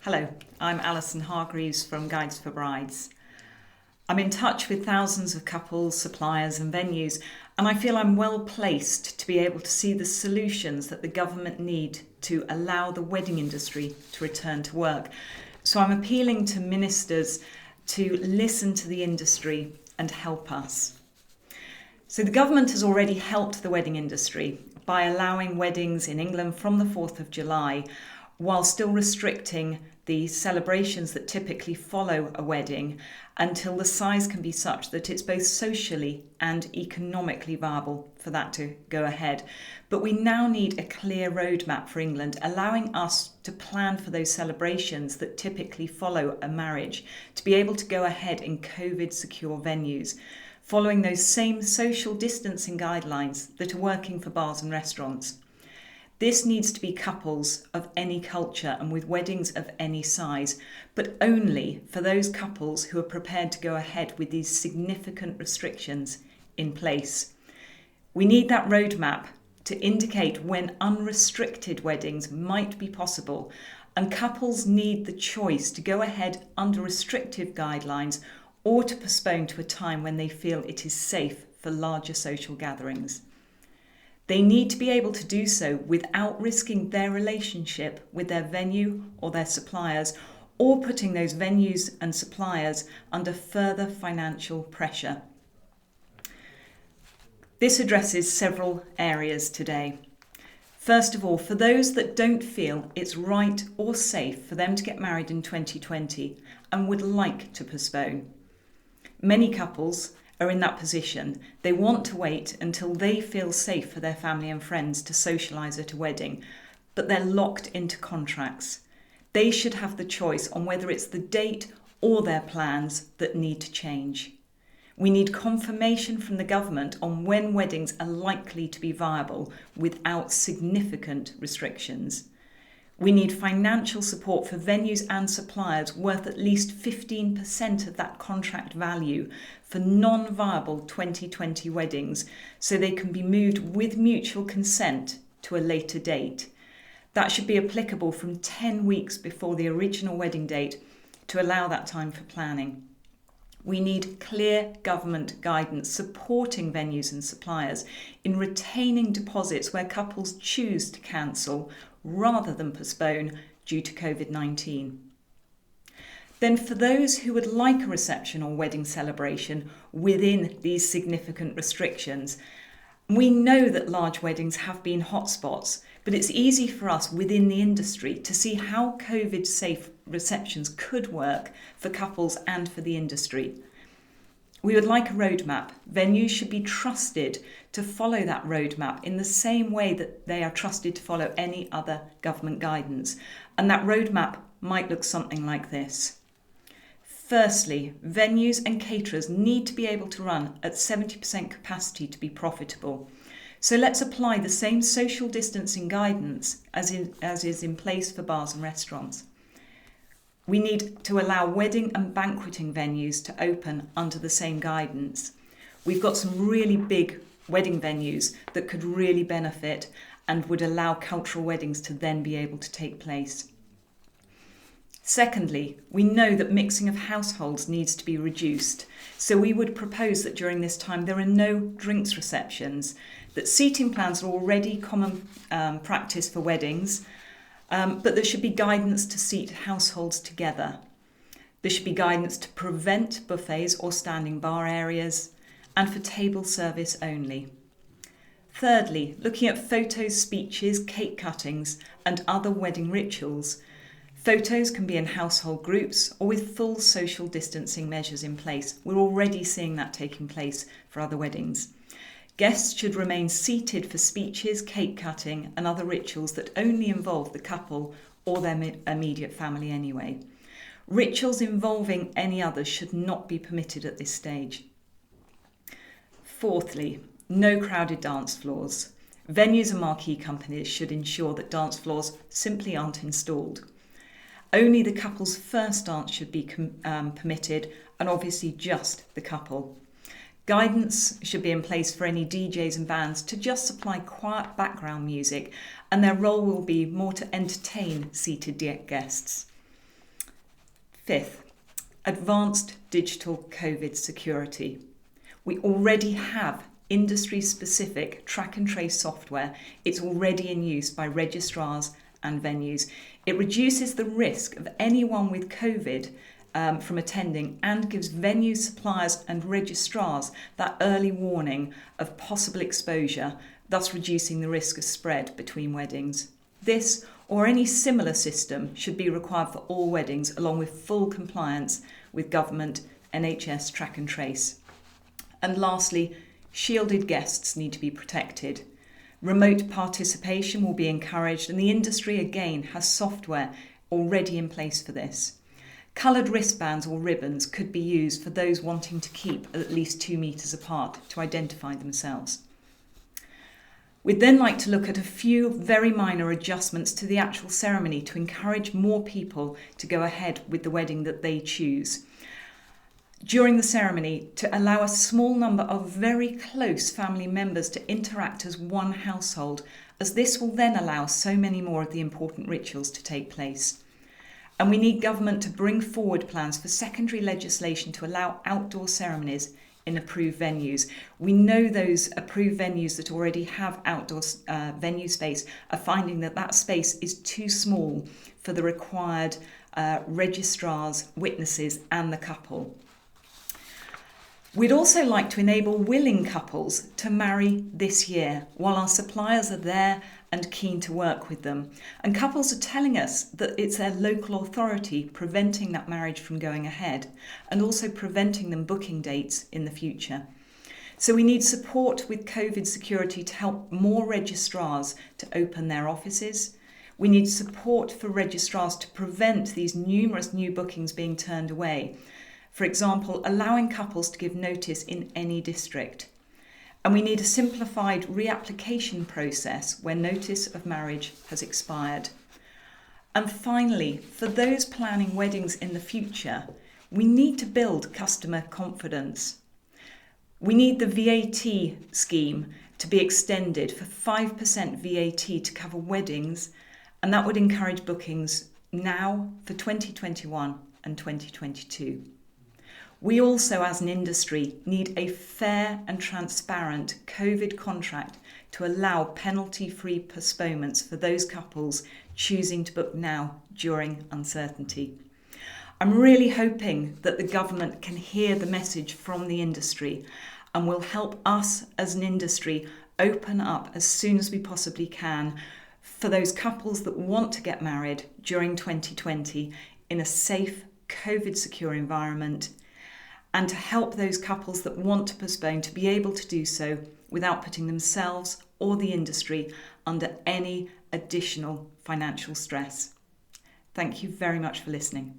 Hello, I'm Alison Hargreaves from Guides for Brides. I'm in touch with thousands of couples, suppliers and venues, and I feel I'm well placed to be able to see the solutions that the government need to allow the wedding industry to return to work. So I'm appealing to ministers to listen to the industry and help us. So the government has already helped the wedding industry by allowing weddings in England from the 4th of July, while still restricting the celebrations that typically follow a wedding until the size can be such that it's both socially and economically viable for that to go ahead. But we now need a clear roadmap for England, allowing us to plan for those celebrations that typically follow a marriage, to be able to go ahead in COVID-secure venues, following those same social distancing guidelines that are working for bars and restaurants. This needs to be couples of any culture and with weddings of any size, but only for those couples who are prepared to go ahead with these significant restrictions in place. We need that roadmap to indicate when unrestricted weddings might be possible, and couples need the choice to go ahead under restrictive guidelines or to postpone to a time when they feel it is safe for larger social gatherings. They need to be able to do so without risking their relationship with their venue or their suppliers, or putting those venues and suppliers under further financial pressure. This addresses several areas today. First of all, for those that don't feel it's right or safe for them to get married in 2020 and would like to postpone. Many couples are in that position. They want to wait until they feel safe for their family and friends to socialise at a wedding, but they're locked into contracts. They should have the choice on whether it's the date or their plans that need to change. We need confirmation from the government on when weddings are likely to be viable without significant restrictions. We need financial support for venues and suppliers worth at least 15% of that contract value for non-viable 2020 weddings, so they can be moved with mutual consent to a later date. That should be applicable from 10 weeks before the original wedding date to allow that time for planning. We need clear government guidance supporting venues and suppliers in retaining deposits where couples choose to cancel rather than postpone due to COVID-19. Then for those who would like a reception or wedding celebration within these significant restrictions, we know that large weddings have been hotspots, but it's easy for us within the industry to see how COVID-safe receptions could work for couples and for the industry. We would like a roadmap. Venues should be trusted to follow that roadmap in the same way that they are trusted to follow any other government guidance. And that roadmap might look something like this. Firstly, venues and caterers need to be able to run at 70% capacity to be profitable. So let's apply the same social distancing guidance as is in place for bars and restaurants. We need to allow wedding and banqueting venues to open under the same guidance. We've got some really big wedding venues that could really benefit and would allow cultural weddings to then be able to take place. Secondly, we know that mixing of households needs to be reduced, so we would propose that during this time there are no drinks receptions, that seating plans are already common practice for weddings, but there should be guidance to seat households together. There should be guidance to prevent buffets or standing bar areas, and for table service only. Thirdly, looking at photos, speeches, cake cuttings, and other wedding rituals. Photos can be in household groups or with full social distancing measures in place. We're already seeing that taking place for other weddings. Guests should remain seated for speeches, cake cutting and other rituals that only involve the couple or their immediate family anyway. Rituals involving any others should not be permitted at this stage. Fourthly, no crowded dance floors. Venues and marquee companies should ensure that dance floors simply aren't installed. Only the couple's first dance should be permitted, and obviously just the couple. Guidance should be in place for any DJs and bands to just supply quiet background music, and their role will be more to entertain seated guests. Fifth, advanced digital COVID security. We already have industry-specific track and trace software. It's already in use by registrars and venues. It reduces the risk of anyone with COVID from attending and gives venue suppliers and registrars that early warning of possible exposure, thus reducing the risk of spread between weddings. This or any similar system should be required for all weddings, along with full compliance with government NHS track and trace. And lastly, shielded guests need to be protected. Remote participation will be encouraged, and the industry again has software already in place for this. Coloured wristbands or ribbons could be used for those wanting to keep at least 2 metres apart to identify themselves. We'd then like to look at a few very minor adjustments to the actual ceremony to encourage more people to go ahead with the wedding that they choose. During the ceremony, to allow a small number of very close family members to interact as one household, as this will then allow so many more of the important rituals to take place. And we need government to bring forward plans for secondary legislation to allow outdoor ceremonies in approved venues. We know those approved venues that already have outdoor venue space are finding that space is too small for the required registrars, witnesses and the couple. We'd also like to enable willing couples to marry this year while our suppliers are there and keen to work with them. And couples are telling us that it's their local authority preventing that marriage from going ahead and also preventing them booking dates in the future. So we need support with COVID security to help more registrars to open their offices. We need support for registrars to prevent these numerous new bookings being turned away. For example, allowing couples to give notice in any district. And we need a simplified reapplication process when notice of marriage has expired. And finally, for those planning weddings in the future, we need to build customer confidence. We need the VAT scheme to be extended for 5% VAT to cover weddings, and that would encourage bookings now for 2021 and 2022. We also, as an industry, need a fair and transparent COVID contract to allow penalty-free postponements for those couples choosing to book now during uncertainty. I'm really hoping that the government can hear the message from the industry and will help us as an industry open up as soon as we possibly can for those couples that want to get married during 2020 in a safe, COVID-secure environment, and to help those couples that want to postpone to be able to do so without putting themselves or the industry under any additional financial stress. Thank you very much for listening.